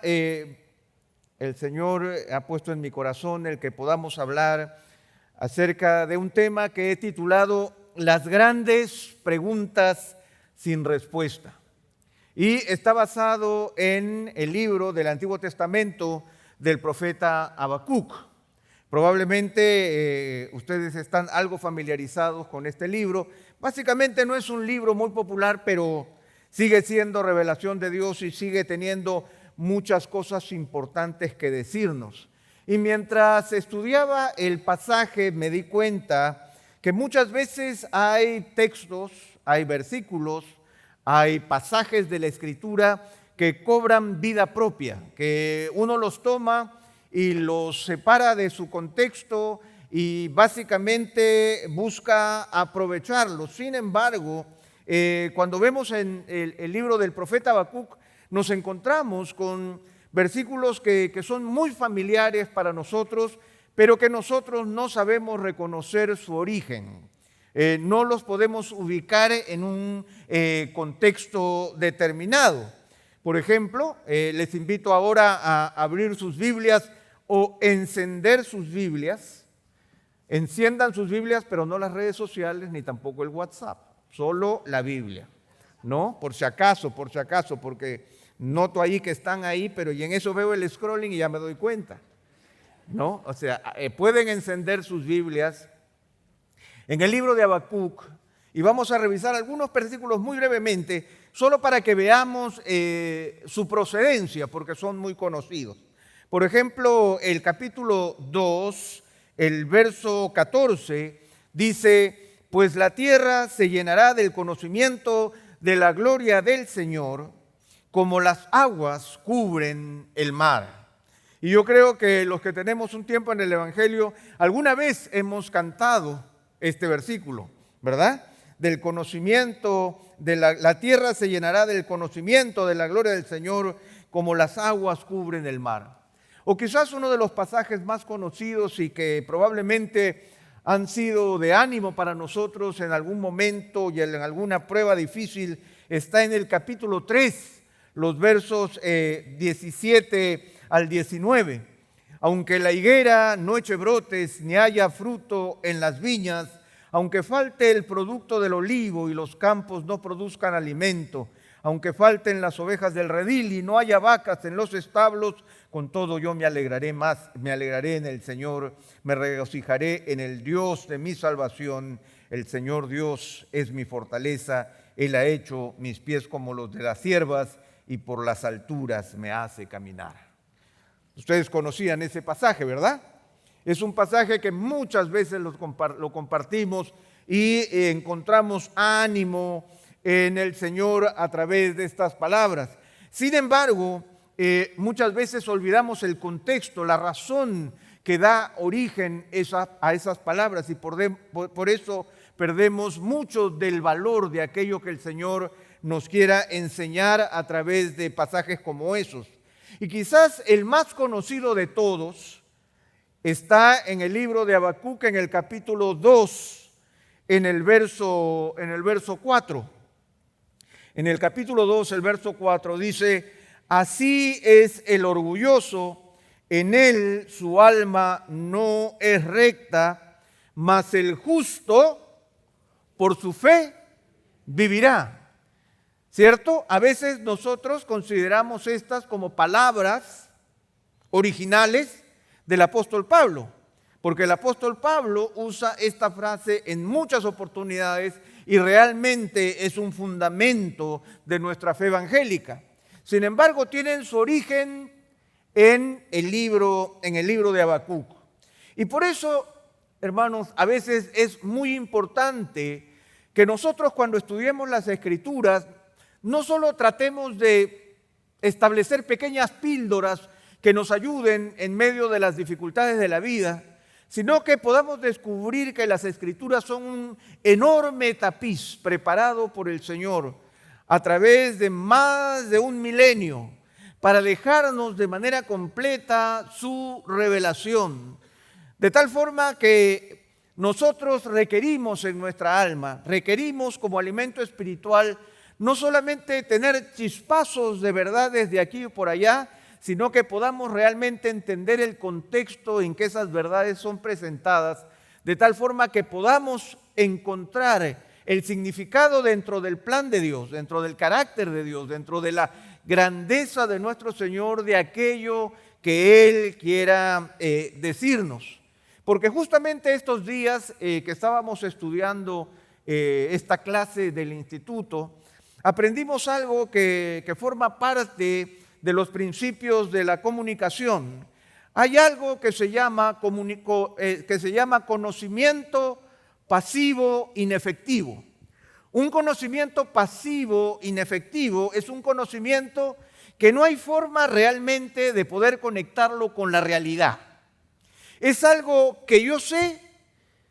día el Señor ha puesto en mi corazón el que podamos hablar acerca de un tema que he titulado Las grandes preguntas sin respuesta. Y está basado en el libro del Antiguo Testamento del profeta Habacuc. Probablemente ustedes están algo familiarizados con este libro. Básicamente no es un libro muy popular, pero sigue siendo revelación de Dios y sigue teniendo muchas cosas importantes que decirnos. Y mientras estudiaba el pasaje me di cuenta que muchas veces hay textos, hay versículos, hay pasajes de la Escritura que cobran vida propia, que uno los toma y los separa de su contexto y básicamente busca aprovecharlos. Sin embargo, cuando vemos en el libro del profeta Habacuc, nos encontramos con versículos que son muy familiares para nosotros, pero que nosotros no sabemos reconocer su origen. No los podemos ubicar en un contexto determinado. Por ejemplo, les invito ahora a abrir sus Biblias o encender sus Biblias. Enciendan sus Biblias, pero no las redes sociales ni tampoco el WhatsApp, solo la Biblia, ¿no? Por si acaso, porque noto ahí que están ahí, pero y en eso veo el scrolling y ya me doy cuenta, ¿no? O sea, pueden encender sus Biblias en el libro de Habacuc y vamos a revisar algunos versículos muy brevemente, solo para que veamos su procedencia, porque son muy conocidos. Por ejemplo, el capítulo 2, el verso 14, dice: pues la tierra se llenará del conocimiento de la gloria del Señor, como las aguas cubren el mar. Y yo creo que los que tenemos un tiempo en el Evangelio, alguna vez hemos cantado este versículo, ¿verdad? Del conocimiento, la tierra se llenará del conocimiento de la gloria del Señor, como las aguas cubren el mar. O quizás uno de los pasajes más conocidos y que probablemente han sido de ánimo para nosotros en algún momento y en alguna prueba difícil, está en el capítulo 3, los versos 17 al 19. Aunque la higuera no eche brotes, ni haya fruto en las viñas, aunque falte el producto del olivo y los campos no produzcan alimento, aunque falten las ovejas del redil y no haya vacas en los establos, con todo yo me alegraré en el Señor, me regocijaré en el Dios de mi salvación. El Señor Dios es mi fortaleza, Él ha hecho mis pies como los de las ciervas y por las alturas me hace caminar. Ustedes conocían ese pasaje, ¿verdad? Es un pasaje que muchas veces lo compartimos y encontramos ánimo en el Señor a través de estas palabras. Sin embargo, muchas veces olvidamos el contexto, la razón que da origen a esas palabras y por eso perdemos mucho del valor de aquello que el Señor nos quiera enseñar a través de pasajes como esos. Y quizás el más conocido de todos está en el libro de Habacuc, en el capítulo 2, en el verso 4. En el capítulo 2, el verso 4 dice: así es el orgulloso, en él su alma no es recta, mas el justo por su fe vivirá. ¿Cierto? A veces nosotros consideramos estas como palabras originales del apóstol Pablo, porque el apóstol Pablo usa esta frase en muchas oportunidades y realmente es un fundamento de nuestra fe evangélica. Sin embargo, tienen su origen en el libro de Habacuc. Y por eso, hermanos, a veces es muy importante que nosotros cuando estudiemos las Escrituras no solo tratemos de establecer pequeñas píldoras que nos ayuden en medio de las dificultades de la vida, sino que podamos descubrir que las Escrituras son un enorme tapiz preparado por el Señor a través de más de un milenio para dejarnos de manera completa su revelación, de tal forma que nosotros requerimos en nuestra alma, requerimos como alimento espiritual no solamente tener chispazos de verdades de aquí y por allá, sino que podamos realmente entender el contexto en que esas verdades son presentadas, de tal forma que podamos encontrar el significado dentro del plan de Dios, dentro del carácter de Dios, dentro de la grandeza de nuestro Señor, de aquello que Él quiera decirnos. Porque justamente estos días que estábamos estudiando esta clase del instituto, aprendimos algo que forma parte de los principios de la comunicación. Hay algo que se llama conocimiento pasivo inefectivo. Un conocimiento pasivo inefectivo es un conocimiento que no hay forma realmente de poder conectarlo con la realidad. Es algo que yo sé,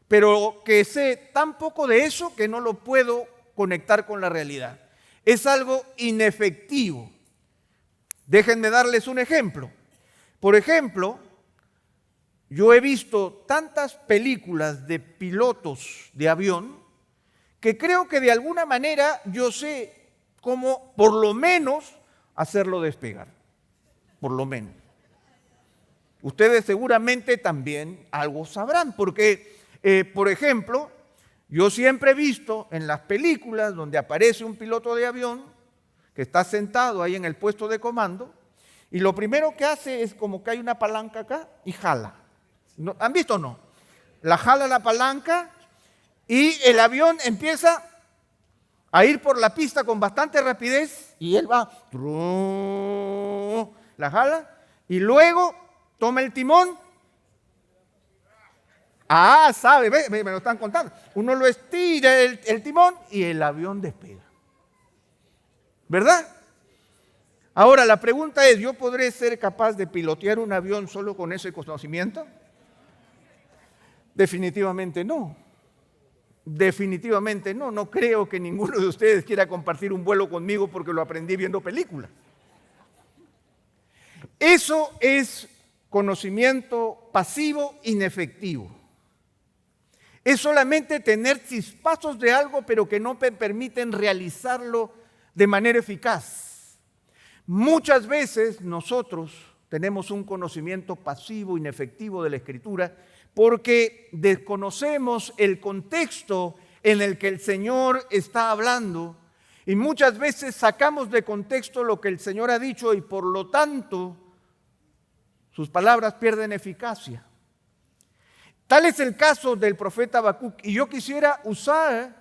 pero que sé tan poco de eso que no lo puedo conectar con la realidad. Es algo inefectivo. Déjenme darles un ejemplo. Por ejemplo, yo he visto tantas películas de pilotos de avión que creo que de alguna manera yo sé cómo por lo menos hacerlo despegar. Por lo menos. Ustedes seguramente también algo sabrán, porque, por ejemplo, yo siempre he visto en las películas donde aparece un piloto de avión que está sentado ahí en el puesto de comando y lo primero que hace es como que hay una palanca acá y jala. ¿No? ¿Han visto o no? Jala la palanca y el avión empieza a ir por la pista con bastante rapidez y él va, la jala y luego toma el timón. Sabe, me lo están contando. Uno lo estira el timón y el avión despega. ¿Verdad? Ahora la pregunta es, ¿yo podré ser capaz de pilotear un avión solo con ese conocimiento? Definitivamente no. Definitivamente no. No creo que ninguno de ustedes quiera compartir un vuelo conmigo porque lo aprendí viendo películas. Eso es conocimiento pasivo inefectivo. Es solamente tener chispazos de algo, pero que no me permiten realizarlo de manera eficaz. Muchas veces nosotros tenemos un conocimiento pasivo inefectivo de la Escritura porque desconocemos el contexto en el que el Señor está hablando y muchas veces sacamos de contexto lo que el Señor ha dicho y por lo tanto sus palabras pierden eficacia. Tal es el caso del profeta Habacuc y yo quisiera usar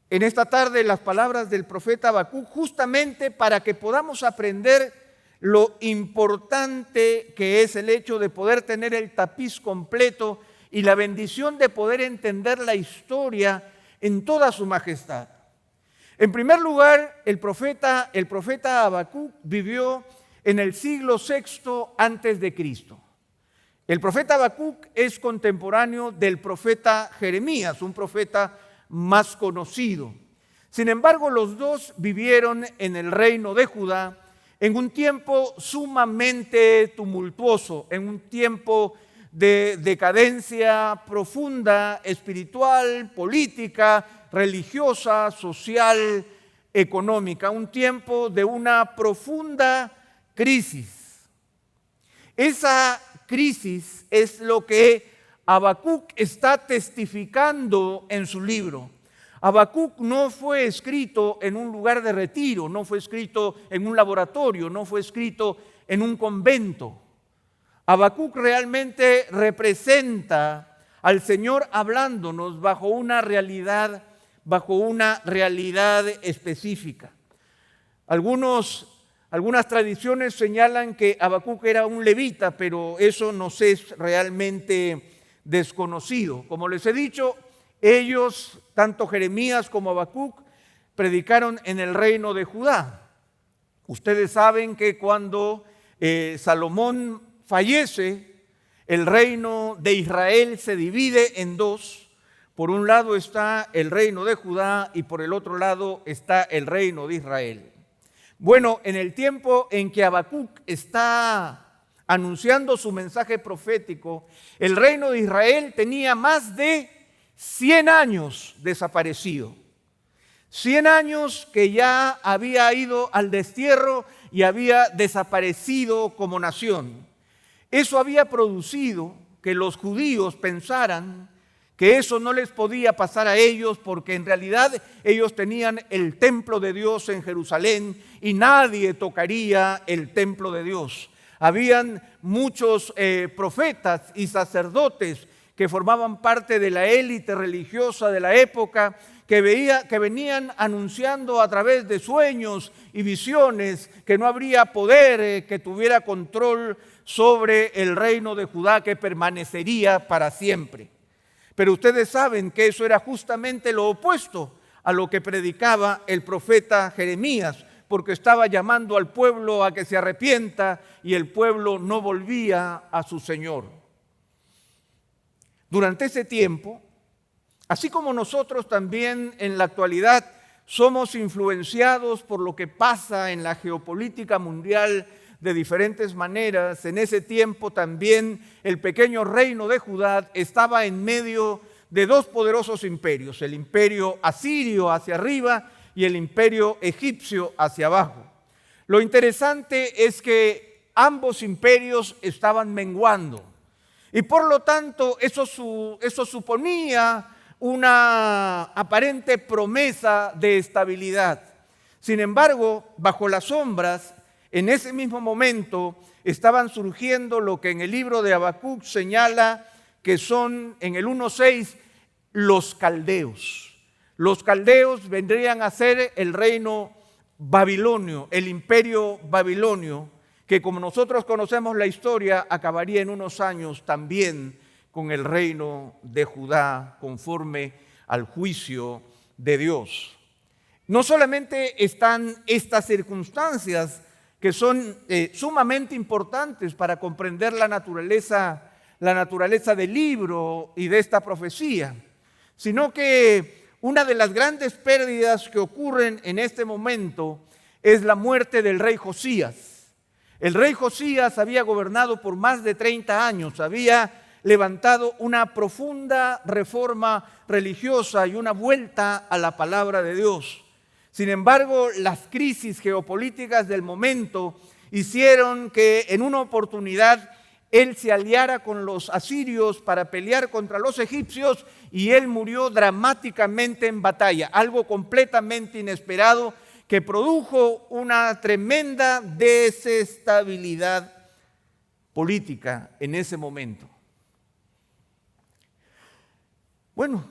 en esta tarde las palabras del profeta Habacuc justamente para que podamos aprender lo importante que es el hecho de poder tener el tapiz completo y la bendición de poder entender la historia en toda su majestad. En primer lugar, el profeta Habacuc vivió en el siglo VI antes de Cristo. El profeta Habacuc es contemporáneo del profeta Jeremías, un profeta más conocido. Sin embargo, los dos vivieron en el reino de Judá en un tiempo sumamente tumultuoso, en un tiempo de decadencia profunda, espiritual, política, religiosa, social, económica, un tiempo de una profunda crisis. Esa crisis es lo que Habacuc está testificando en su libro. Habacuc no fue escrito en un lugar de retiro, no fue escrito en un laboratorio, no fue escrito en un convento. Habacuc realmente representa al Señor hablándonos bajo una realidad específica. Algunas tradiciones señalan que Habacuc era un levita, pero eso nos es realmente desconocido. Como les he dicho, ellos, tanto Jeremías como Habacuc, predicaron en el reino de Judá. Ustedes saben que cuando Salomón fallece, el reino de Israel se divide en dos. Por un lado está el reino de Judá y por el otro lado está el reino de Israel. Bueno, en el tiempo en que Habacuc está anunciando su mensaje profético, el reino de Israel tenía más de 100 años desaparecido. 100 años que ya había ido al destierro y había desaparecido como nación. Eso había producido que los judíos pensaran que eso no les podía pasar a ellos porque en realidad ellos tenían el templo de Dios en Jerusalén y nadie tocaría el templo de Dios. Habían muchos profetas y sacerdotes que formaban parte de la élite religiosa de la época que venían anunciando a través de sueños y visiones que no habría poder que tuviera control sobre el reino de Judá que permanecería para siempre. Pero ustedes saben que eso era justamente lo opuesto a lo que predicaba el profeta Jeremías, porque estaba llamando al pueblo a que se arrepienta y el pueblo no volvía a su Señor. Durante ese tiempo, así como nosotros también en la actualidad somos influenciados por lo que pasa en la geopolítica mundial de diferentes maneras, en ese tiempo también el pequeño reino de Judá estaba en medio de dos poderosos imperios, el imperio asirio hacia arriba y el imperio egipcio hacia abajo. Lo interesante es que ambos imperios estaban menguando y por lo tanto eso suponía una aparente promesa de estabilidad. Sin embargo, bajo las sombras, en ese mismo momento estaban surgiendo lo que en el libro de Habacuc señala que son en el 1:6 los caldeos. Los caldeos vendrían a ser el reino babilonio, el imperio babilonio, que como nosotros conocemos la historia, acabaría en unos años también con el reino de Judá conforme al juicio de Dios. No solamente están estas circunstancias que son sumamente importantes para comprender la naturaleza del libro y de esta profecía, sino que una de las grandes pérdidas que ocurren en este momento es la muerte del rey Josías. El rey Josías había gobernado por más de 30 años, había levantado una profunda reforma religiosa y una vuelta a la palabra de Dios. Sin embargo, las crisis geopolíticas del momento hicieron que en una oportunidad él se aliara con los asirios para pelear contra los egipcios y él murió dramáticamente en batalla, algo completamente inesperado que produjo una tremenda desestabilidad política en ese momento. Bueno,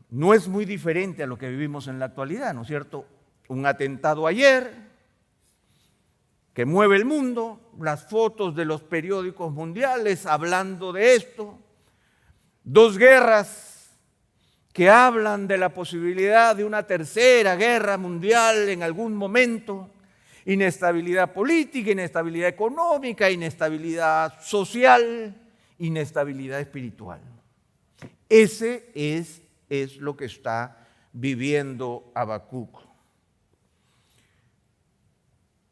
no es muy diferente a lo que vivimos en la actualidad, ¿no es cierto? Un atentado ayer que mueve el mundo, las fotos de los periódicos mundiales hablando de esto, dos guerras que hablan de la posibilidad de una tercera guerra mundial en algún momento, inestabilidad política, inestabilidad económica, inestabilidad social, inestabilidad espiritual. Ese es lo que está viviendo Habacuc.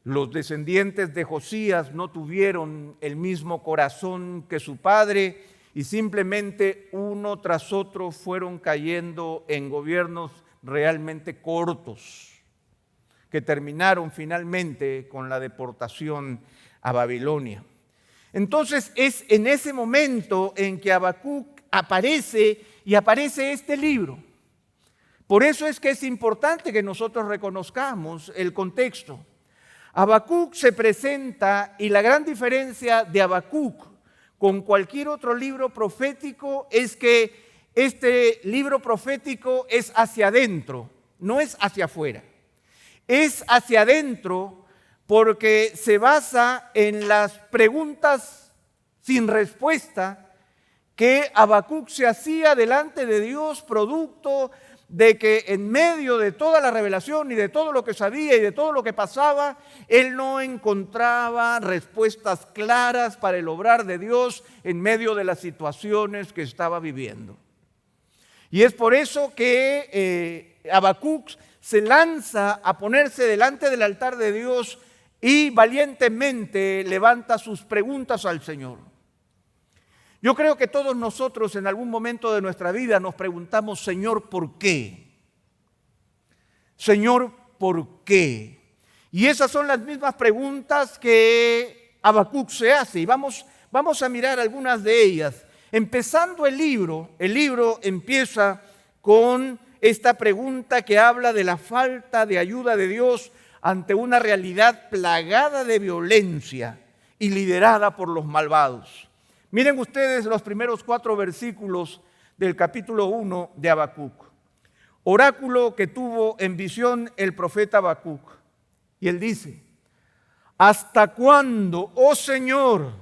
Los descendientes de Josías no tuvieron el mismo corazón que su padre y simplemente uno tras otro fueron cayendo en gobiernos realmente cortos que terminaron finalmente con la deportación a Babilonia. Entonces es en ese momento en que Habacuc aparece este libro. Por eso es que es importante que nosotros reconozcamos el contexto. Habacuc se presenta y la gran diferencia de Habacuc con cualquier otro libro profético es que este libro profético es hacia adentro, no es hacia afuera. Es hacia adentro porque se basa en las preguntas sin respuesta que Habacuc se hacía delante de Dios, producto de que en medio de toda la revelación y de todo lo que sabía y de todo lo que pasaba, él no encontraba respuestas claras para el obrar de Dios en medio de las situaciones que estaba viviendo. Y es por eso que Habacuc se lanza a ponerse delante del altar de Dios y valientemente levanta sus preguntas al Señor. Yo creo que todos nosotros en algún momento de nuestra vida nos preguntamos, Señor, ¿por qué? Señor, ¿por qué? Y esas son las mismas preguntas que Habacuc se hace. Y vamos a mirar algunas de ellas. Empezando el libro empieza con esta pregunta que habla de la falta de ayuda de Dios ante una realidad plagada de violencia y liderada por los malvados. Miren ustedes los primeros 4 versículos del capítulo 1 de Habacuc. Oráculo que tuvo en visión el profeta Habacuc. Y él dice: ¿hasta cuándo, oh Señor,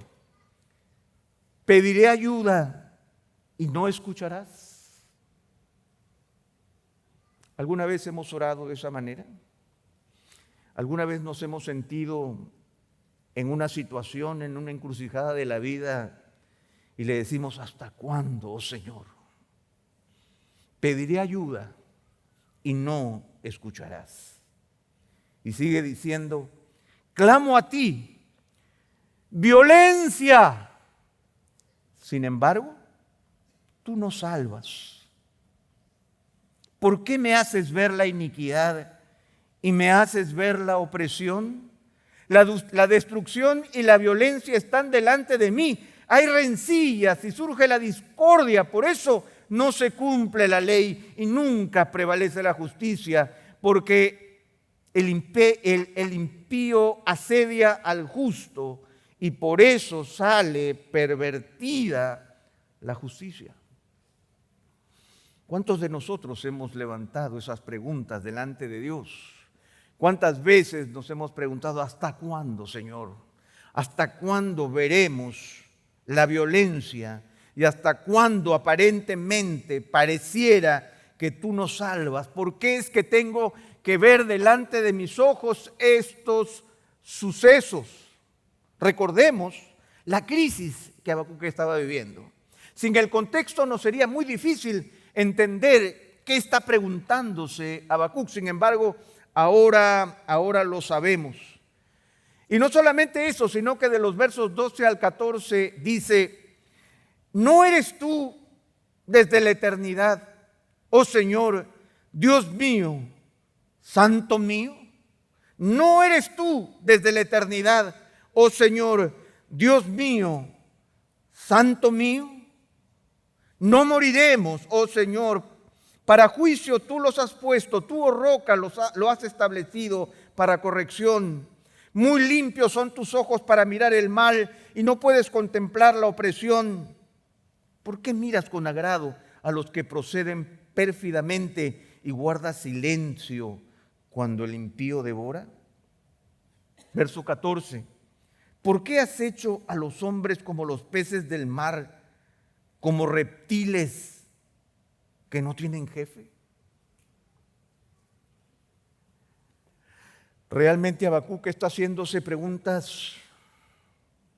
pediré ayuda y no escucharás? ¿Alguna vez hemos orado de esa manera? ¿Alguna vez nos hemos sentido en una situación, en una encrucijada de la vida y le decimos: ¿hasta cuándo, oh Señor? Pediré ayuda y no escucharás. Y sigue diciendo: clamo a ti, violencia. Sin embargo, tú no salvas. ¿Por qué me haces ver la iniquidad y me haces ver la opresión? La destrucción y la violencia están delante de mí. Hay rencillas y surge la discordia. Por eso no se cumple la ley y nunca prevalece la justicia, porque el impío asedia al justo y por eso sale pervertida la justicia. ¿Cuántos de nosotros hemos levantado esas preguntas delante de Dios? ¿Cuántas veces nos hemos preguntado: ¿hasta cuándo, Señor? ¿Hasta cuándo veremos la violencia? ¿Y hasta cuándo aparentemente pareciera que tú nos salvas? ¿Por qué es que tengo que ver delante de mis ojos estos sucesos? Recordemos la crisis que Habacuc estaba viviendo. Sin el contexto nos sería muy difícil entender qué está preguntándose Habacuc. Sin embargo, ahora lo sabemos. Y no solamente eso, sino que de los versos 12 al 14 dice: ¿no eres tú desde la eternidad, oh Señor, Dios mío, Santo mío? ¿No eres tú desde la eternidad, oh Señor, Dios mío, Santo mío? No moriremos, oh Señor, para juicio tú los has puesto, tú, oh roca, lo has establecido para corrección. Muy limpios son tus ojos para mirar el mal y no puedes contemplar la opresión. ¿Por qué miras con agrado a los que proceden pérfidamente y guardas silencio cuando el impío devora? Verso 14. ¿Por qué has hecho a los hombres como los peces del mar, como reptiles que no tienen jefe? Realmente Habacuc está haciéndose preguntas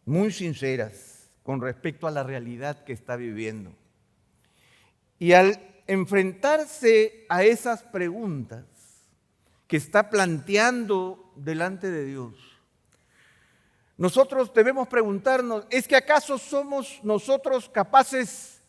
muy sinceras con respecto a la realidad que está viviendo. Y al enfrentarse a esas preguntas que está planteando delante de Dios, nosotros debemos preguntarnos: ¿es que acaso somos nosotros capaces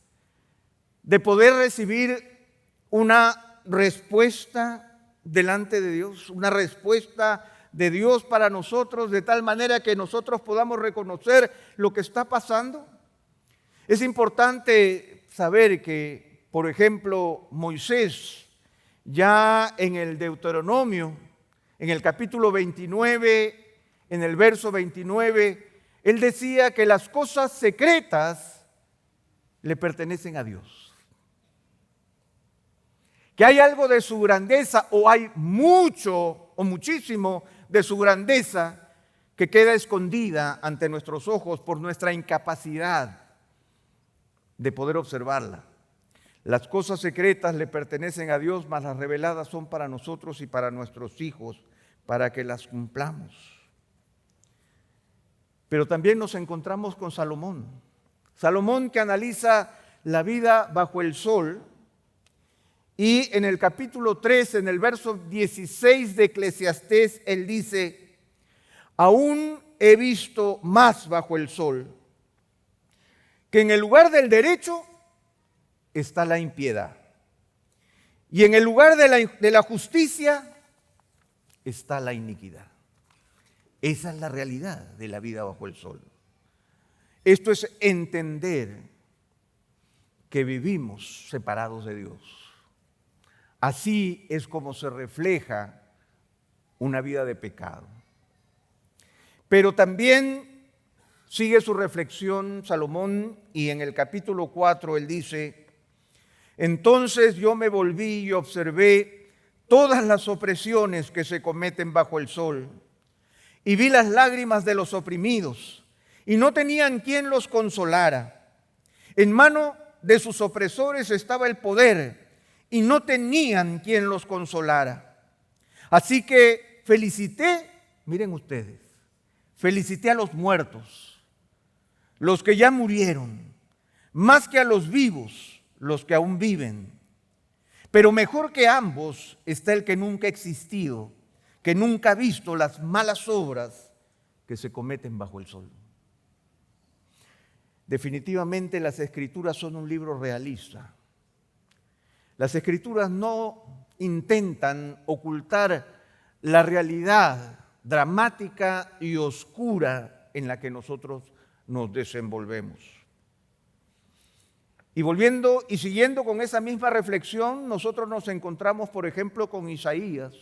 de poder recibir una respuesta delante de Dios? Una respuesta de Dios para nosotros, de tal manera que nosotros podamos reconocer lo que está pasando. Es importante saber que, por ejemplo, Moisés, ya en el Deuteronomio, en el capítulo 29, en el verso 29, él decía que las cosas secretas le pertenecen a Dios. Que hay algo de su grandeza, o hay mucho o muchísimo de su grandeza que queda escondida ante nuestros ojos por nuestra incapacidad de poder observarla. Las cosas secretas le pertenecen a Dios, mas las reveladas son para nosotros y para nuestros hijos, para que las cumplamos. Pero también nos encontramos con Salomón. Salomón, que analiza la vida bajo el sol, y en el capítulo 3, en el verso 16 de Eclesiastés, él dice: aún he visto más bajo el sol, que en el lugar del derecho está la impiedad, y en el lugar de la justicia está la iniquidad. Esa es la realidad de la vida bajo el sol. Esto es entender que vivimos separados de Dios. Así es como se refleja una vida de pecado. Pero también sigue su reflexión Salomón y en el capítulo 4 él dice: entonces yo me volví y observé todas las opresiones que se cometen bajo el sol y vi las lágrimas de los oprimidos y no tenían quien los consolara. En mano de sus opresores estaba el poder y no tenían quien los consolara. Así que felicité, miren ustedes, felicité a los muertos, los que ya murieron, más que a los vivos, los que aún viven. Pero mejor que ambos está el que nunca ha existido, que nunca ha visto las malas obras que se cometen bajo el sol. Definitivamente las Escrituras son un libro realista. Las Escrituras no intentan ocultar la realidad dramática y oscura en la que nosotros nos desenvolvemos. Y volviendo y siguiendo con esa misma reflexión, nosotros nos encontramos, por ejemplo, con Isaías,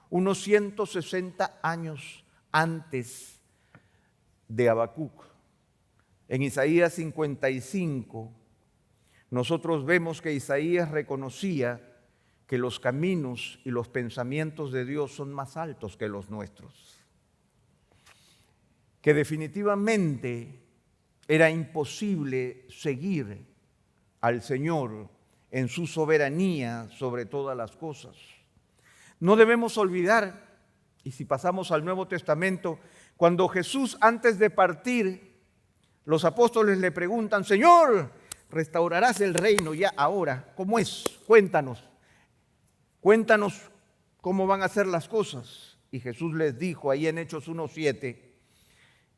unos 160 años antes de Habacuc. En Isaías 55, nosotros vemos que Isaías reconocía que los caminos y los pensamientos de Dios son más altos que los nuestros. Que definitivamente era imposible seguir al Señor en su soberanía sobre todas las cosas. No debemos olvidar, y si pasamos al Nuevo Testamento, cuando Jesús antes de partir, los apóstoles le preguntan: Señor, ¿restaurarás el reino ya ahora? ¿Cómo es? Cuéntanos cómo van a ser las cosas. Y Jesús les dijo ahí en Hechos 1:7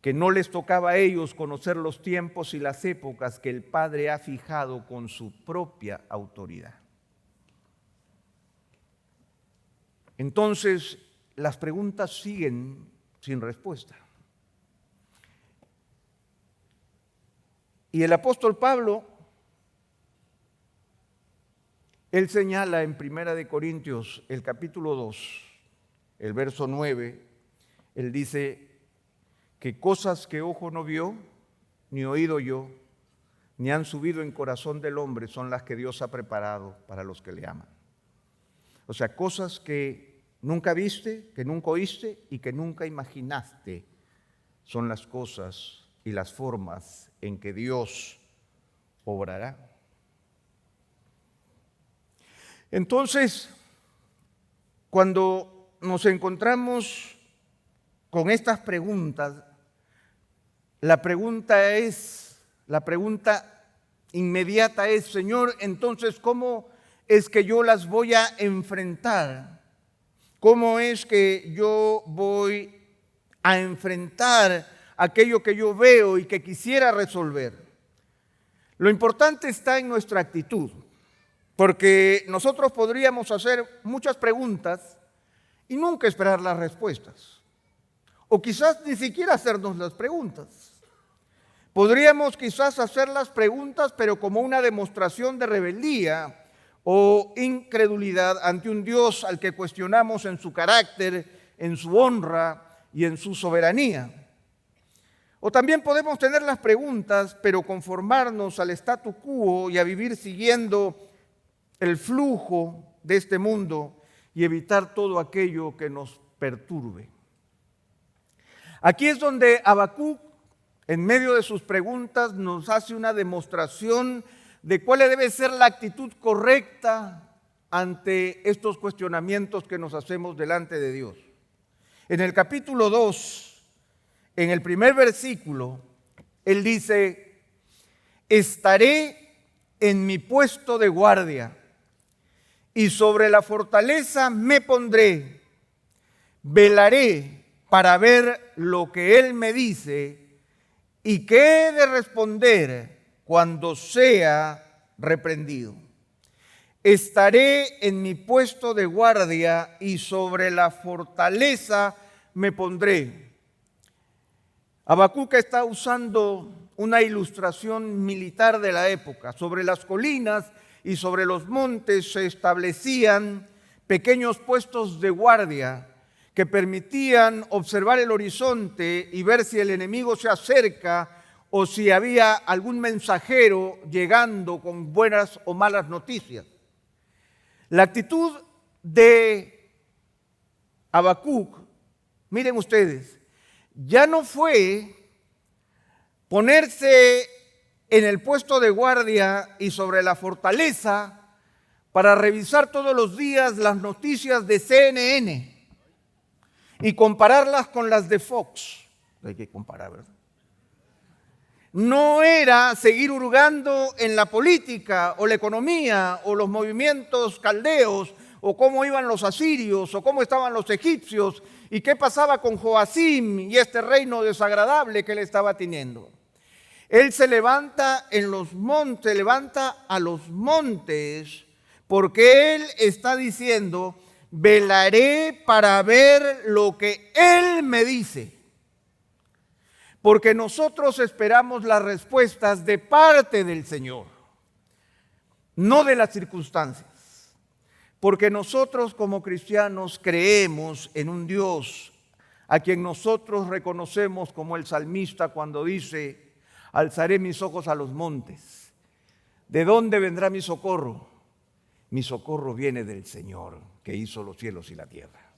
que no les tocaba a ellos conocer los tiempos y las épocas que el Padre ha fijado con su propia autoridad. Entonces, las preguntas siguen sin respuesta. Y el apóstol Pablo, él señala en 1 Corintios, el capítulo 2, el verso 9, él dice que cosas que ojo no vio, ni oído yo, ni han subido en corazón del hombre son las que Dios ha preparado para los que le aman. O sea, cosas que nunca viste, que nunca oíste y que nunca imaginaste son las cosas y las formas en que Dios obrará. Entonces, cuando nos encontramos con estas preguntas, la pregunta inmediata es: Señor, entonces, ¿cómo es que yo las voy a enfrentar? ¿Cómo es que yo voy a enfrentar aquello que yo veo y que quisiera resolver? Lo importante está en nuestra actitud, porque nosotros podríamos hacer muchas preguntas y nunca esperar las respuestas, o quizás ni siquiera hacernos las preguntas. Podríamos quizás hacer las preguntas, pero como una demostración de rebeldía o incredulidad ante un Dios al que cuestionamos en su carácter, en su honra y en su soberanía. O también podemos tener las preguntas, pero conformarnos al statu quo y a vivir siguiendo el flujo de este mundo y evitar todo aquello que nos perturbe. Aquí es donde Habacuc, en medio de sus preguntas, nos hace una demostración de cuál debe ser la actitud correcta ante estos cuestionamientos que nos hacemos delante de Dios. En el capítulo 2, en el primer versículo, él dice: estaré en mi puesto de guardia y sobre la fortaleza me pondré, velaré para ver lo que él me dice y qué he de responder cuando sea reprendido. Estaré en mi puesto de guardia y sobre la fortaleza me pondré. Habacuc está usando una ilustración militar de la época. Sobre las colinas y sobre los montes se establecían pequeños puestos de guardia que permitían observar el horizonte y ver si el enemigo se acerca o si había algún mensajero llegando con buenas o malas noticias. La actitud de Habacuc, miren ustedes, ya no fue ponerse en el puesto de guardia y sobre la fortaleza para revisar todos los días las noticias de CNN y compararlas con las de Fox. Hay que comparar, ¿verdad? No era seguir hurgando en la política o la economía o los movimientos caldeos o cómo iban los asirios o cómo estaban los egipcios y qué pasaba con Joacim y este reino desagradable que él estaba teniendo. Él se levanta en los montes, levanta a los montes, porque él está diciendo: velaré para ver lo que él me dice. Porque nosotros esperamos las respuestas de parte del Señor, no de las circunstancias. Porque nosotros como cristianos creemos en un Dios a quien nosotros reconocemos como el salmista cuando dice: alzaré mis ojos a los montes. ¿De dónde vendrá mi socorro? Mi socorro viene del Señor, que hizo los cielos y la tierra.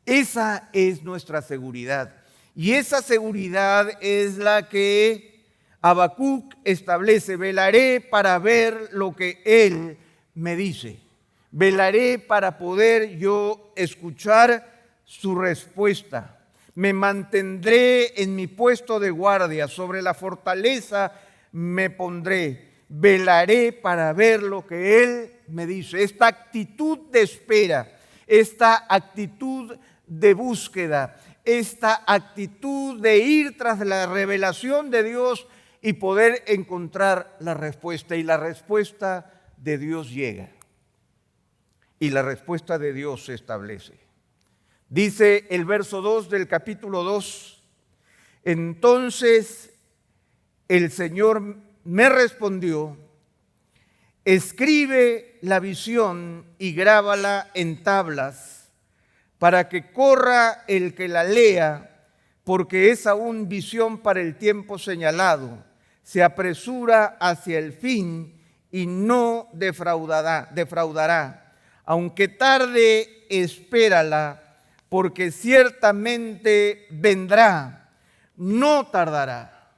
Esa es nuestra seguridad. Y esa seguridad es la que Habacuc establece: velaré para ver lo que él me dice. Velaré para poder yo escuchar su respuesta. Me mantendré en mi puesto de guardia, sobre la fortaleza me pondré. Velaré para ver lo que él me dice. Esta actitud de espera, esta actitud de búsqueda, esta actitud de ir tras la revelación de Dios y poder encontrar la respuesta. Y la respuesta de Dios llega. Y la respuesta de Dios se establece. Dice el verso 2 del capítulo 2: entonces el Señor me respondió: escribe la visión y grábala en tablas, para que corra el que la lea, porque es aún visión para el tiempo señalado. Se apresura hacia el fin y no defraudará. Aunque tarde, espérala, porque ciertamente vendrá, no tardará.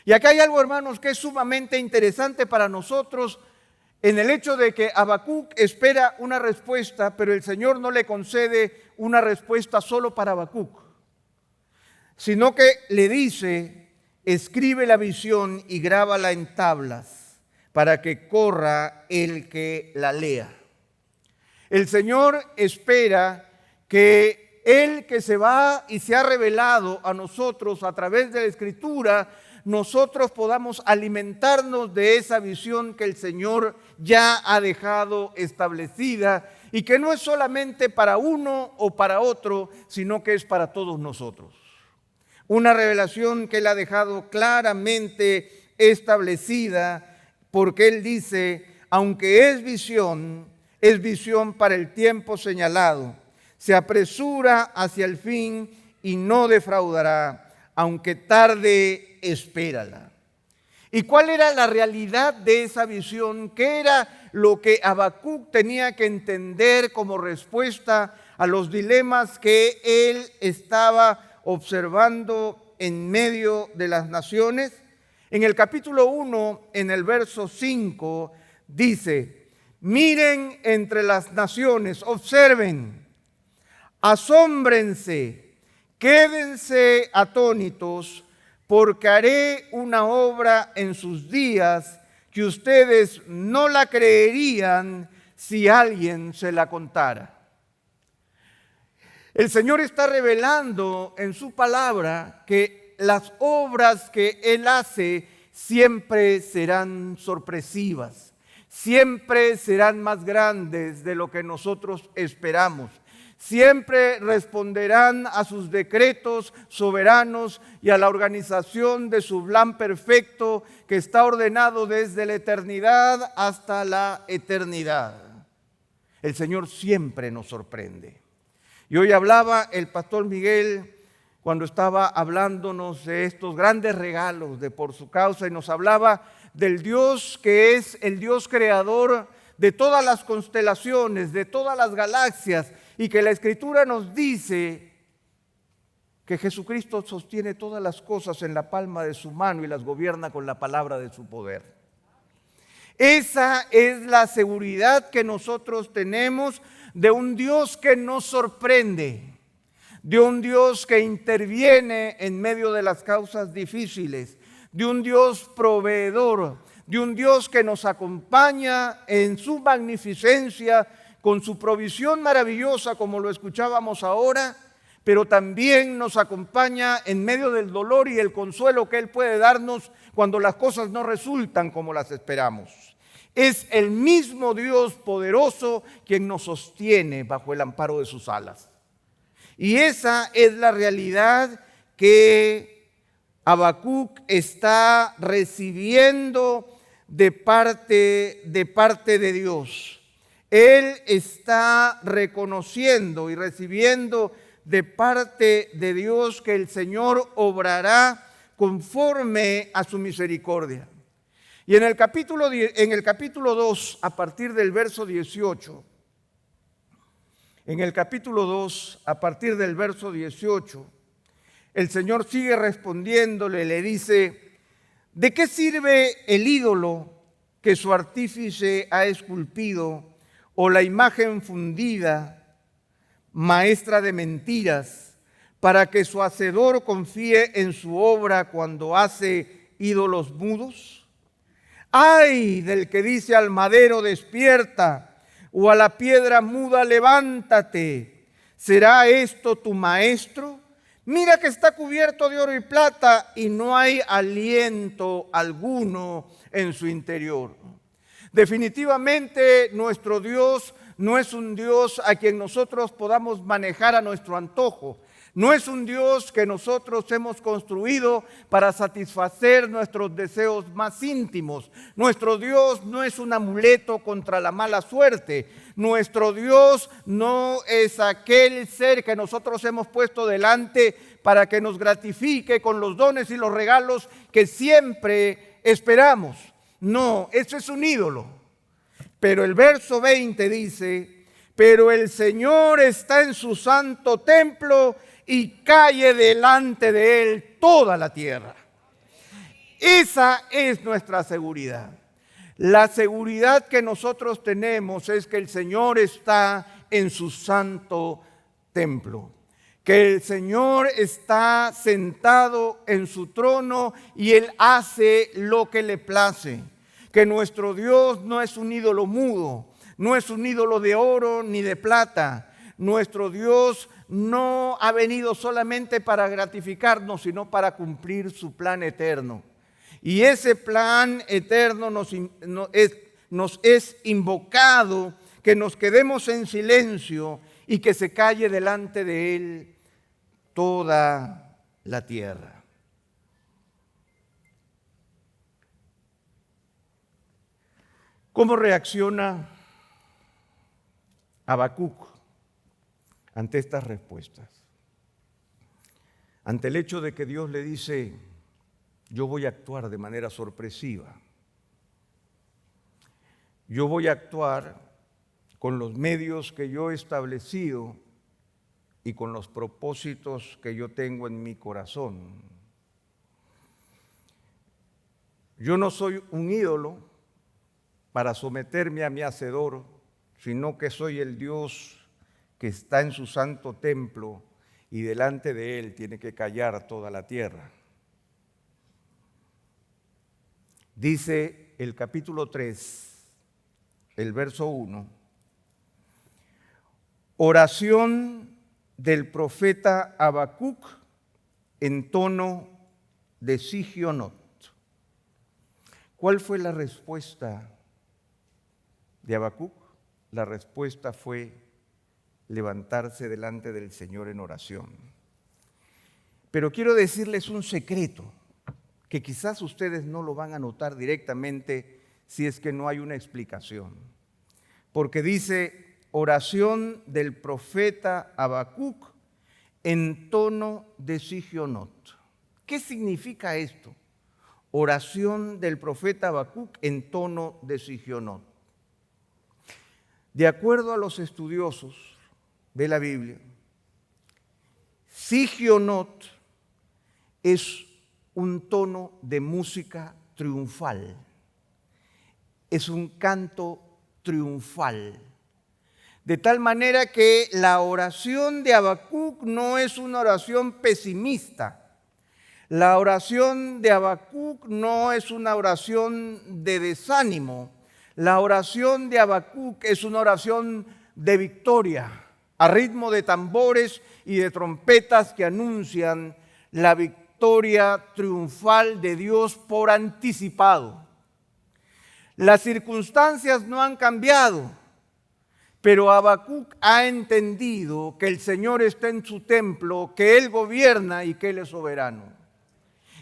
Y acá hay algo, hermanos, que es sumamente interesante para nosotros, en el hecho de que Habacuc espera una respuesta, pero el Señor no le concede una respuesta solo para Habacuc, sino que le dice: escribe la visión y grábala en tablas, para que corra el que la lea. El Señor espera que Él, que se va y se ha revelado a nosotros a través de la Escritura, nosotros podamos alimentarnos de esa visión que el Señor ya ha dejado establecida y que no es solamente para uno o para otro, sino que es para todos nosotros. Una revelación que Él ha dejado claramente establecida, porque Él dice: aunque es visión para el tiempo señalado. Se apresura hacia el fin y no defraudará. Aunque tarde, espérala. ¿Y cuál era la realidad de esa visión? ¿Qué era lo que Habacuc tenía que entender como respuesta a los dilemas que él estaba observando en medio de las naciones? En el capítulo 1, en el verso 5, dice: miren entre las naciones, observen, asómbrense, quédense atónitos, porque haré una obra en sus días que ustedes no la creerían si alguien se la contara. El Señor está revelando en su palabra que las obras que Él hace siempre serán sorpresivas, siempre serán más grandes de lo que nosotros esperamos, Siempre responderán a sus decretos soberanos y a la organización de su plan perfecto que está ordenado desde la eternidad hasta la eternidad. El Señor siempre nos sorprende. Y hoy hablaba el pastor Miguel cuando estaba hablándonos de estos grandes regalos de por su causa y nos hablaba del Dios que es el Dios creador de todas las constelaciones, de todas las galaxias, y que la Escritura nos dice que Jesucristo sostiene todas las cosas en la palma de su mano y las gobierna con la palabra de su poder. Esa es la seguridad que nosotros tenemos de un Dios que nos sorprende, de un Dios que interviene en medio de las causas difíciles, de un Dios proveedor, de un Dios que nos acompaña en su magnificencia, con su provisión maravillosa, como lo escuchábamos ahora, pero también nos acompaña en medio del dolor y el consuelo que Él puede darnos cuando las cosas no resultan como las esperamos. Es el mismo Dios poderoso quien nos sostiene bajo el amparo de sus alas. Y esa es la realidad que Habacuc está recibiendo de parte de Dios. Él está reconociendo y recibiendo de parte de Dios que el Señor obrará conforme a su misericordia. Y en el capítulo 2, a partir del verso 18, en el capítulo 2, a partir del verso 18, el Señor sigue respondiéndole, le dice: ¿de qué sirve el ídolo que su artífice ha esculpido, o la imagen fundida, maestra de mentiras, para que su hacedor confíe en su obra cuando hace ídolos mudos? ¡Ay del que dice al madero, despierta! O a la piedra muda, levántate. ¿Será esto tu maestro? Mira que está cubierto de oro y plata y no hay aliento alguno en su interior. Definitivamente nuestro Dios no es un Dios a quien nosotros podamos manejar a nuestro antojo. No es un Dios que nosotros hemos construido para satisfacer nuestros deseos más íntimos. Nuestro Dios no es un amuleto contra la mala suerte. Nuestro Dios no es aquel ser que nosotros hemos puesto delante para que nos gratifique con los dones y los regalos que siempre esperamos. No, eso es un ídolo. Pero el verso 20 dice: pero el Señor está en su santo templo y cae delante de Él toda la tierra. Esa es nuestra seguridad. La seguridad que nosotros tenemos es que el Señor está en su santo templo, que el Señor está sentado en su trono y Él hace lo que le place, que nuestro Dios no es un ídolo mudo, no es un ídolo de oro ni de plata. Nuestro Dios no ha venido solamente para gratificarnos, sino para cumplir su plan eterno. Y ese plan eterno nos es invocado, que nos quedemos en silencio y que se calle delante de Él toda la tierra. ¿Cómo reacciona Habacuc ante estas respuestas? Ante el hecho de que Dios le dice: yo voy a actuar de manera sorpresiva. Yo voy a actuar con los medios que yo he establecido y con los propósitos que yo tengo en mi corazón. Yo no soy un ídolo para someterme a mi hacedor, sino que soy el Dios que está en su santo templo y delante de Él tiene que callar toda la tierra. Dice el capítulo 3, el verso 1, oración del profeta Habacuc en tono de Sigionot. ¿Cuál fue la respuesta de Habacuc? La respuesta fue: levantarse delante del Señor en oración. Pero quiero decirles un secreto que quizás ustedes no lo van a notar directamente si es que no hay una explicación. Porque dice oración del profeta Habacuc en tono de Sigionot. ¿Qué significa esto? Oración del profeta Habacuc en tono de Sigionot. De acuerdo a los estudiosos de la Biblia, Sigionot es un tono de música triunfal, es un canto triunfal, de tal manera que la oración de Habacuc no es una oración pesimista. La oración de Habacuc no es una oración de desánimo. La oración de Habacuc es una oración de victoria, a ritmo de tambores y de trompetas que anuncian la victoria triunfal de Dios por anticipado. Las circunstancias no han cambiado, pero Habacuc ha entendido que el Señor está en su templo, que Él gobierna y que Él es soberano.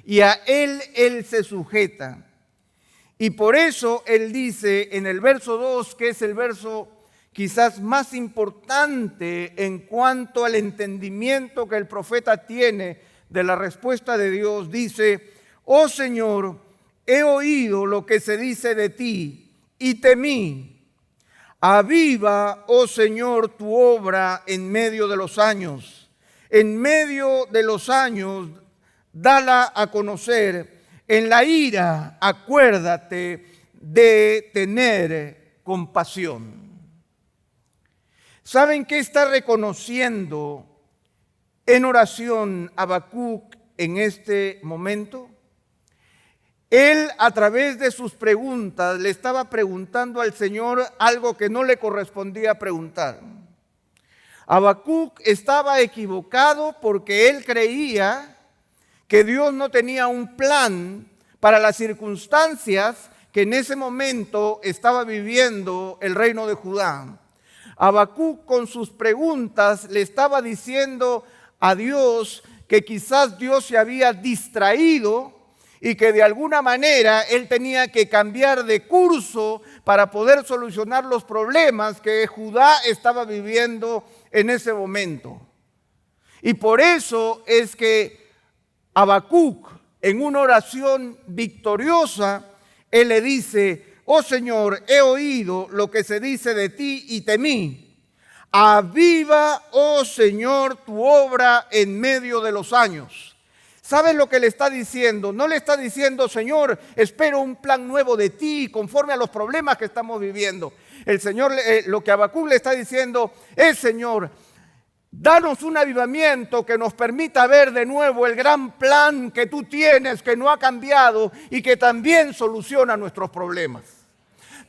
Y a Él se sujeta. Y por eso Él dice en el verso 2, que es el verso quizás más importante en cuanto al entendimiento que el profeta tiene de la respuesta de Dios, dice: oh Señor, he oído lo que se dice de ti y temí. Aviva, oh Señor, tu obra en medio de los años. En medio de los años, dala a conocer. En la ira, acuérdate de tener compasión. ¿Saben qué está reconociendo en oración Habacuc en este momento? Él, a través de sus preguntas, le estaba preguntando al Señor algo que no le correspondía preguntar. Habacuc estaba equivocado porque él creía que Dios no tenía un plan para las circunstancias que en ese momento estaba viviendo el reino de Judá. Habacuc, con sus preguntas, le estaba diciendo a Dios que quizás Dios se había distraído y que de alguna manera él tenía que cambiar de curso para poder solucionar los problemas que Judá estaba viviendo en ese momento. Y por eso es que Habacuc, en una oración victoriosa, él le dice: oh Señor, he oído lo que se dice de ti y temí. Aviva, oh Señor, tu obra en medio de los años. ¿Sabes lo que le está diciendo? No le está diciendo: Señor, espero un plan nuevo de ti conforme a los problemas que estamos viviendo. El Señor, lo que Habacuc le está diciendo es: Señor, danos un avivamiento que nos permita ver de nuevo el gran plan que tú tienes, que no ha cambiado y que también soluciona nuestros problemas.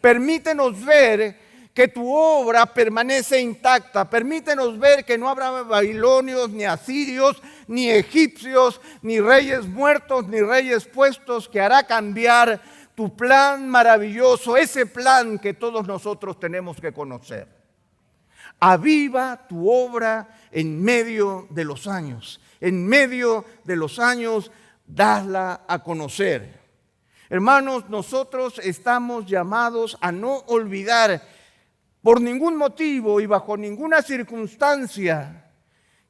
Permítenos ver que tu obra permanece intacta. Permítenos ver que no habrá babilonios, ni asirios, ni egipcios, ni reyes muertos, ni reyes puestos, que hará cambiar tu plan maravilloso, ese plan que todos nosotros tenemos que conocer. Aviva tu obra en medio de los años. En medio de los años, dadla a conocer. Hermanos, nosotros estamos llamados a no olvidar por ningún motivo y bajo ninguna circunstancia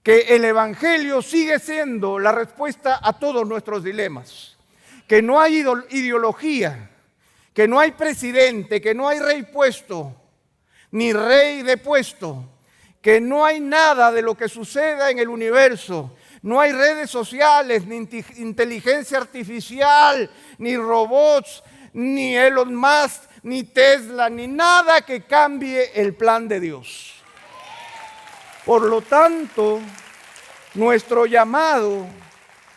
que el Evangelio sigue siendo la respuesta a todos nuestros dilemas. Que no hay ideología, que no hay presidente, que no hay rey puesto, ni rey depuesto, que no hay nada de lo que suceda en el universo. No hay redes sociales, ni inteligencia artificial, ni robots, ni Elon Musk, ni Tesla, ni nada que cambie el plan de Dios. Por lo tanto, nuestro llamado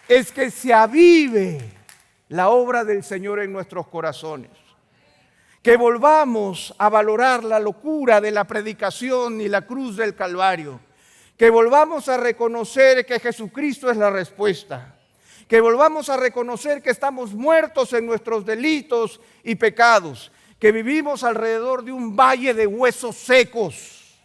es que se avive la obra del Señor en nuestros corazones. Que volvamos a valorar la locura de la predicación y la cruz del Calvario. Que volvamos a reconocer que Jesucristo es la respuesta. Que volvamos a reconocer que estamos muertos en nuestros delitos y pecados. Que vivimos alrededor de un valle de huesos secos.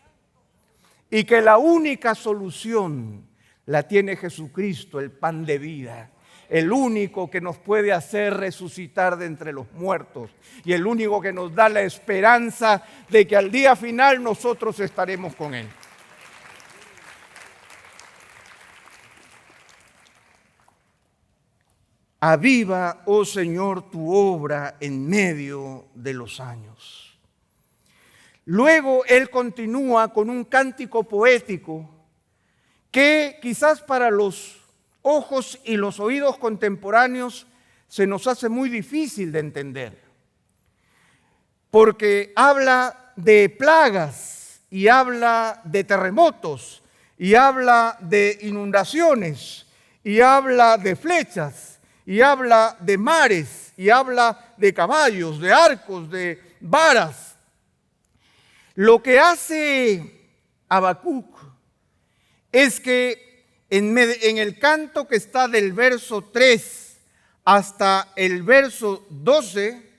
y que la única solución la tiene Jesucristo, el pan de vida, el único que nos puede hacer resucitar de entre los muertos y el único que nos da la esperanza de que al día final nosotros estaremos con Él. Aviva, oh Señor, tu obra en medio de los años. Luego Él continúa con un cántico poético que quizás para los ojos y los oídos contemporáneos se nos hace muy difícil de entender, porque habla de plagas y habla de terremotos y habla de inundaciones y habla de flechas y habla de mares y habla de caballos, de arcos, de varas. Lo que hace Habacuc es que en el canto que está del verso 3 hasta el verso 12,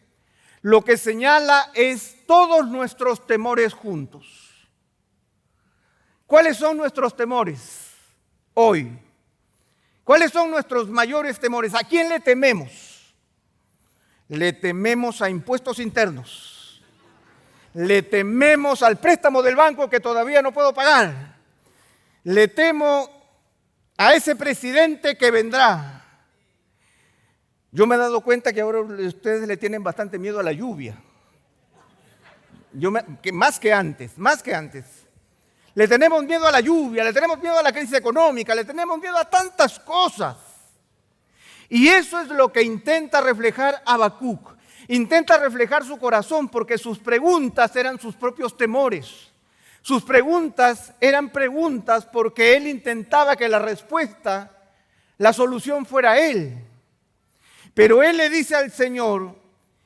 lo que señala es todos nuestros temores juntos. ¿Cuáles son nuestros temores hoy? ¿Cuáles son nuestros mayores temores? ¿A quién le tememos? Le tememos a impuestos internos. Le tememos al préstamo del banco que todavía no puedo pagar. Le temo a ese presidente que vendrá. Yo me he dado cuenta que ahora ustedes le tienen bastante miedo a la lluvia. Más que antes. Le tenemos miedo a la lluvia, le tenemos miedo a la crisis económica, le tenemos miedo a tantas cosas. Y eso es lo que intenta reflejar Habacuc. Intenta reflejar su corazón porque sus preguntas eran sus propios temores. Sus preguntas eran preguntas porque él intentaba que la respuesta, la solución fuera él. Pero él le dice al Señor,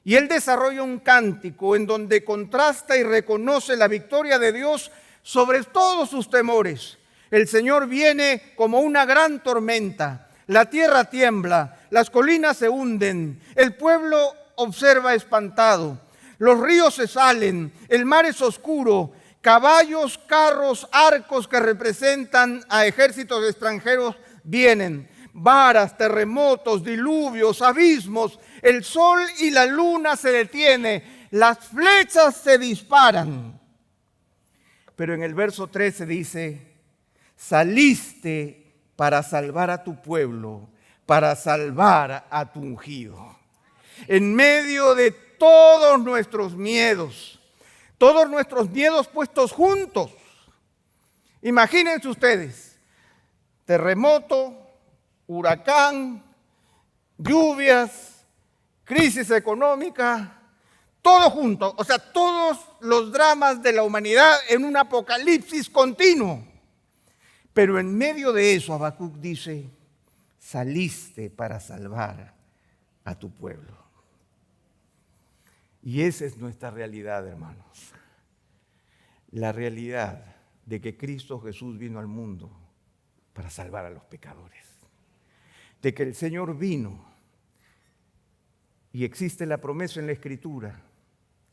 y él desarrolla un cántico en donde contrasta y reconoce la victoria de Dios sobre todos sus temores. El Señor viene como una gran tormenta, la tierra tiembla, las colinas se hunden, el pueblo observa espantado, los ríos se salen, el mar es oscuro, caballos, carros, arcos que representan a ejércitos extranjeros vienen, varas, terremotos, diluvios, abismos, el sol y la luna se detienen, las flechas se disparan. Pero en el verso 13 dice, saliste para salvar a tu pueblo, para salvar a tu ungido. En medio de todos nuestros miedos puestos juntos. Imagínense ustedes, terremoto, huracán, lluvias, crisis económica, todo junto, o sea, todos los dramas de la humanidad en un apocalipsis continuo. Pero en medio de eso, Habacuc dice, saliste para salvar a tu pueblo. Y esa es nuestra realidad, hermanos. La realidad de que Cristo Jesús vino al mundo para salvar a los pecadores. De que el Señor vino y existe la promesa en la Escritura.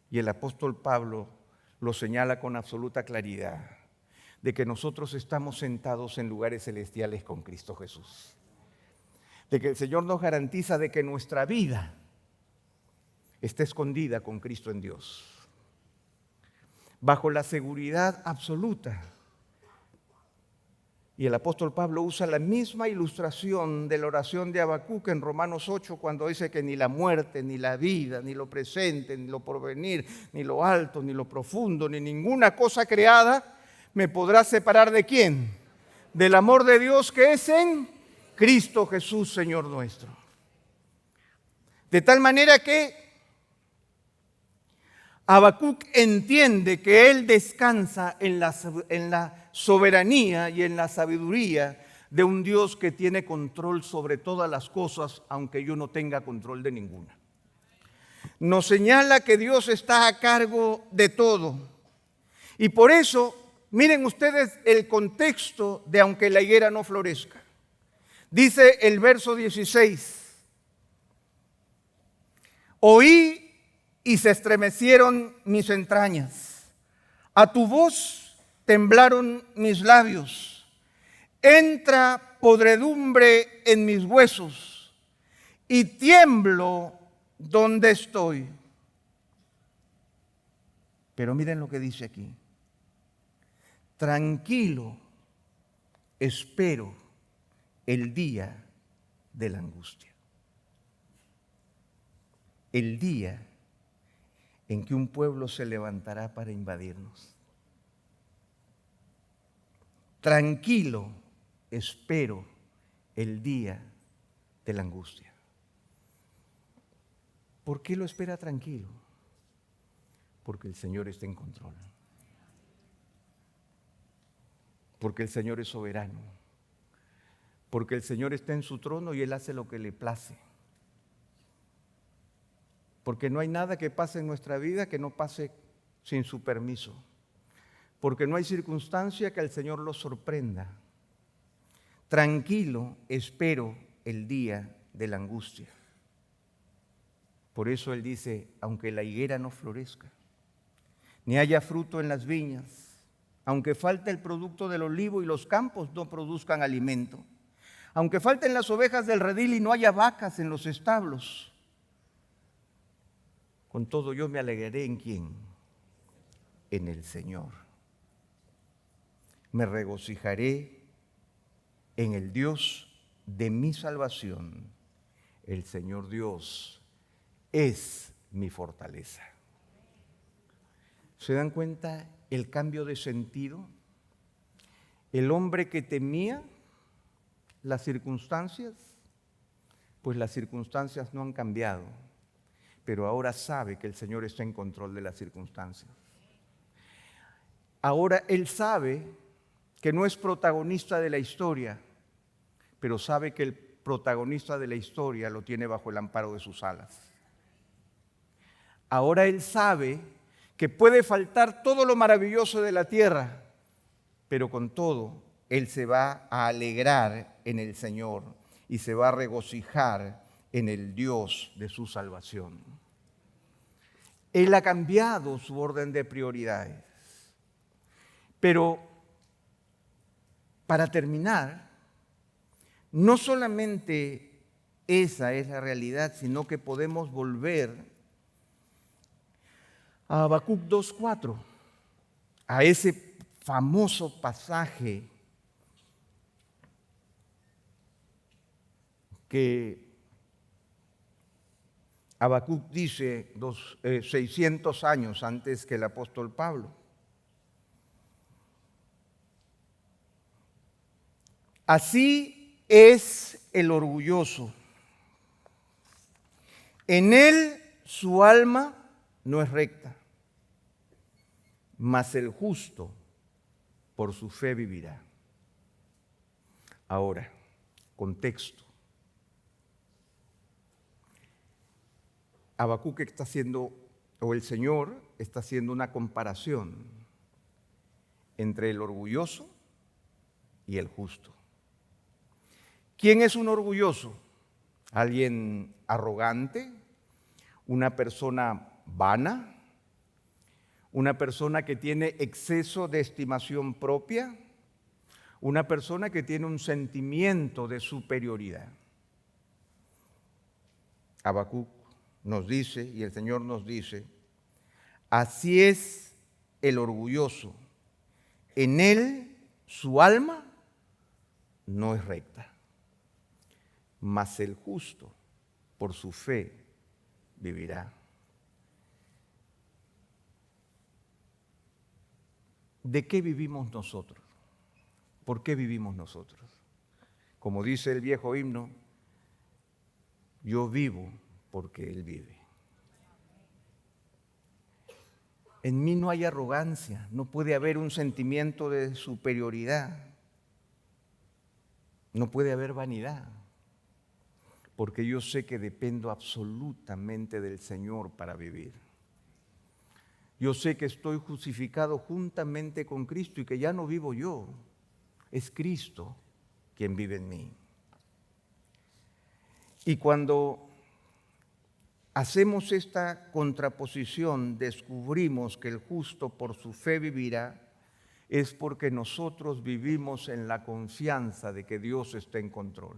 Y el apóstol Pablo lo señala con absoluta claridad, de que nosotros estamos sentados en lugares celestiales con Cristo Jesús. De que el Señor nos garantiza de que nuestra vida está escondida con Cristo en Dios. Bajo la seguridad absoluta. Y el apóstol Pablo usa la misma ilustración de la oración de Habacuc en Romanos 8 cuando dice que ni la muerte, ni la vida, ni lo presente, ni lo porvenir, ni lo alto, ni lo profundo, ni ninguna cosa creada me podrá separar ¿de quién? Del amor de Dios que es en Cristo Jesús, Señor nuestro. De tal manera que Habacuc entiende que él descansa en la soberanía y en la sabiduría de un Dios que tiene control sobre todas las cosas, aunque yo no tenga control de ninguna. Nos señala que Dios está a cargo de todo. Y por eso, miren ustedes el contexto de aunque la higuera no florezca. Dice el verso 16, oí y se estremecieron mis entrañas. A tu voz temblaron mis labios, entra podredumbre en mis huesos y tiemblo donde estoy. Pero miren lo que dice aquí. Tranquilo, espero el día de la angustia. El día en que un pueblo se levantará para invadirnos. Tranquilo, espero el día de la angustia. ¿Por qué lo espera tranquilo? Porque el Señor está en control. Porque el Señor es soberano. Porque el Señor está en su trono y Él hace lo que le place. Porque no hay nada que pase en nuestra vida que no pase sin su permiso. Porque no hay circunstancia que al Señor lo sorprenda. Tranquilo, espero el día de la angustia. Por eso Él dice, aunque la higuera no florezca, ni haya fruto en las viñas, aunque falte el producto del olivo y los campos no produzcan alimento, aunque falten las ovejas del redil y no haya vacas en los establos, con todo yo me alegraré ¿en quién? En el Señor. Me regocijaré en el Dios de mi salvación. El Señor Dios es mi fortaleza. ¿Se dan cuenta el cambio de sentido? El hombre que temía las circunstancias, pues las circunstancias no han cambiado, pero ahora sabe que el Señor está en control de las circunstancias. Ahora él sabe que no es protagonista de la historia, pero sabe que el protagonista de la historia lo tiene bajo el amparo de sus alas. Ahora él sabe que puede faltar todo lo maravilloso de la tierra, pero con todo él se va a alegrar en el Señor y se va a regocijar en el Dios de su salvación. Él ha cambiado su orden de prioridades. Pero para terminar, no solamente esa es la realidad, sino que podemos volver a Habacuc 2:4, a ese famoso pasaje que Habacuc dice 600 años antes que el apóstol Pablo. Así es el orgulloso. En él su alma no es recta, mas el justo por su fe vivirá. Ahora, contexto. Habacuc está haciendo, o el Señor está haciendo una comparación entre el orgulloso y el justo. ¿Quién es un orgulloso? ¿Alguien arrogante? ¿Una persona vana? ¿Una persona que tiene exceso de estimación propia? ¿Una persona que tiene un sentimiento de superioridad? Habacuc nos dice, y el Señor nos dice, así es el orgulloso. En él su alma no es recta, mas el justo por su fe vivirá. ¿De qué vivimos nosotros? ¿Por qué vivimos nosotros? Como dice el viejo himno, yo vivo porque Él vive. En mí no hay arrogancia, no puede haber un sentimiento de superioridad, no puede haber vanidad, porque yo sé que dependo absolutamente del Señor para vivir. Yo sé que estoy crucificado juntamente con Cristo y que ya no vivo yo, es Cristo quien vive en mí. Y cuando hacemos esta contraposición, descubrimos que el justo por su fe vivirá, es porque nosotros vivimos en la confianza de que Dios está en control,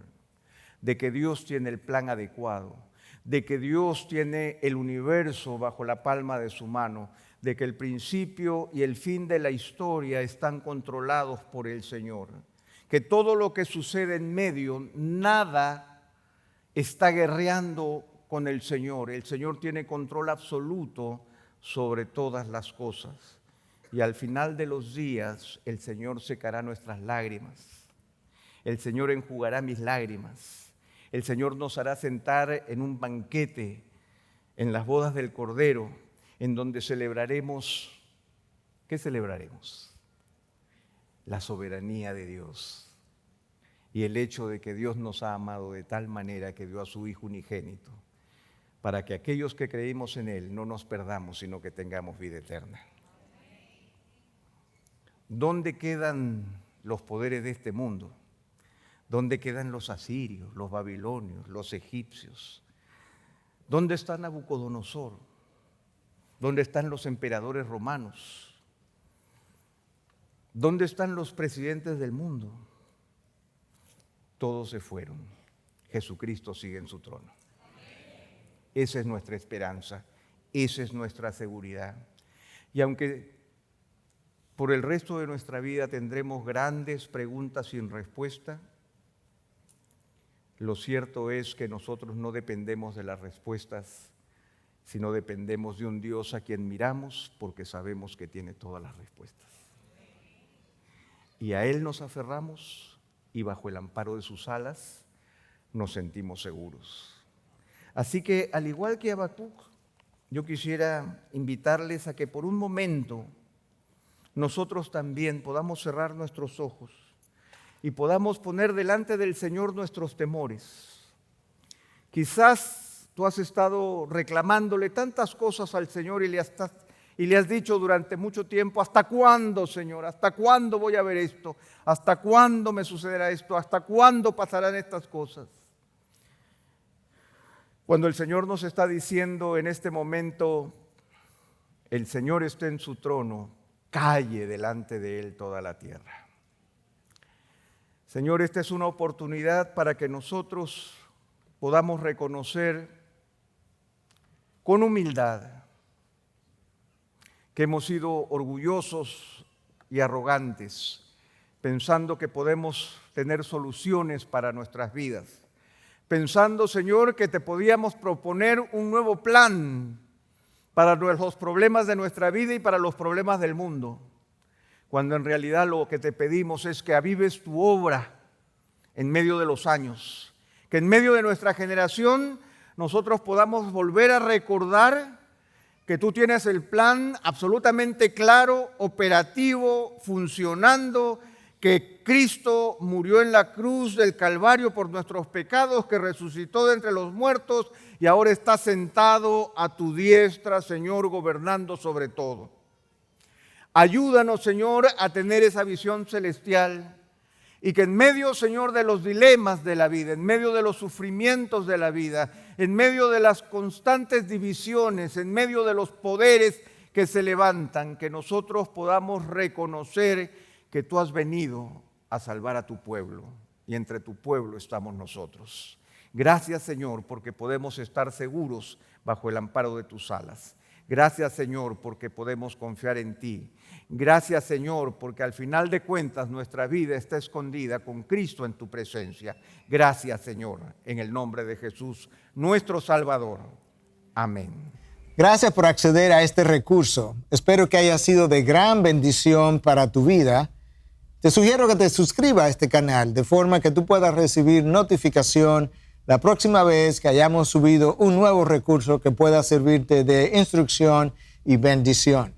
de que Dios tiene el plan adecuado, de que Dios tiene el universo bajo la palma de su mano, de que el principio y el fin de la historia están controlados por el Señor, que todo lo que sucede en medio, nada está guerreando con el Señor. El Señor tiene control absoluto sobre todas las cosas. Y al final de los días, el Señor secará nuestras lágrimas. El Señor enjugará mis lágrimas. El Señor nos hará sentar en un banquete en las bodas del Cordero, en donde celebraremos, ¿qué celebraremos? La soberanía de Dios y el hecho de que Dios nos ha amado de tal manera que dio a su Hijo unigénito, para que aquellos que creímos en Él no nos perdamos, sino que tengamos vida eterna. ¿Dónde quedan los poderes de este mundo? ¿Dónde quedan los asirios, los babilonios, los egipcios? ¿Dónde está Nabucodonosor? ¿Dónde están los emperadores romanos? ¿Dónde están los presidentes del mundo? Todos se fueron. Jesucristo sigue en su trono. Esa es nuestra esperanza, esa es nuestra seguridad. Y aunque por el resto de nuestra vida tendremos grandes preguntas sin respuesta, lo cierto es que nosotros no dependemos de las respuestas, sino dependemos de un Dios a quien miramos porque sabemos que tiene todas las respuestas. Y a Él nos aferramos y bajo el amparo de sus alas nos sentimos seguros. Así que, al igual que Habacuc, yo quisiera invitarles a que por un momento nosotros también podamos cerrar nuestros ojos y podamos poner delante del Señor nuestros temores. Quizás tú has estado reclamándole tantas cosas al Señor y le has dicho durante mucho tiempo: ¿hasta cuándo, Señor? ¿Hasta cuándo voy a ver esto? ¿Hasta cuándo me sucederá esto? ¿Hasta cuándo pasarán estas cosas? Cuando el Señor nos está diciendo en este momento: el Señor está en su trono, calle delante de Él toda la tierra. Señor, esta es una oportunidad para que nosotros podamos reconocer con humildad que hemos sido orgullosos y arrogantes, pensando que podemos tener soluciones para nuestras vidas, pensando, Señor, que te podíamos proponer un nuevo plan para los problemas de nuestra vida y para los problemas del mundo, cuando en realidad lo que te pedimos es que avives tu obra en medio de los años, que en medio de nuestra generación nosotros podamos volver a recordar que tú tienes el plan absolutamente claro, operativo, funcionando, que Cristo murió en la cruz del Calvario por nuestros pecados, que resucitó de entre los muertos y ahora está sentado a tu diestra, Señor, gobernando sobre todo. Ayúdanos, Señor, a tener esa visión celestial y que en medio, Señor, de los dilemas de la vida, en medio de los sufrimientos de la vida, en medio de las constantes divisiones, en medio de los poderes que se levantan, que nosotros podamos reconocer que tú has venido a salvar a tu pueblo y entre tu pueblo estamos nosotros. Gracias, Señor, porque podemos estar seguros bajo el amparo de tus alas. Gracias, Señor, porque podemos confiar en ti. Gracias, Señor, porque al final de cuentas nuestra vida está escondida con Cristo en tu presencia. Gracias, Señor, en el nombre de Jesús, nuestro Salvador. Amén. Gracias por acceder a este recurso. Espero que haya sido de gran bendición para tu vida. Te sugiero que te suscribas a este canal de forma que tú puedas recibir notificación la próxima vez que hayamos subido un nuevo recurso que pueda servirte de instrucción y bendición.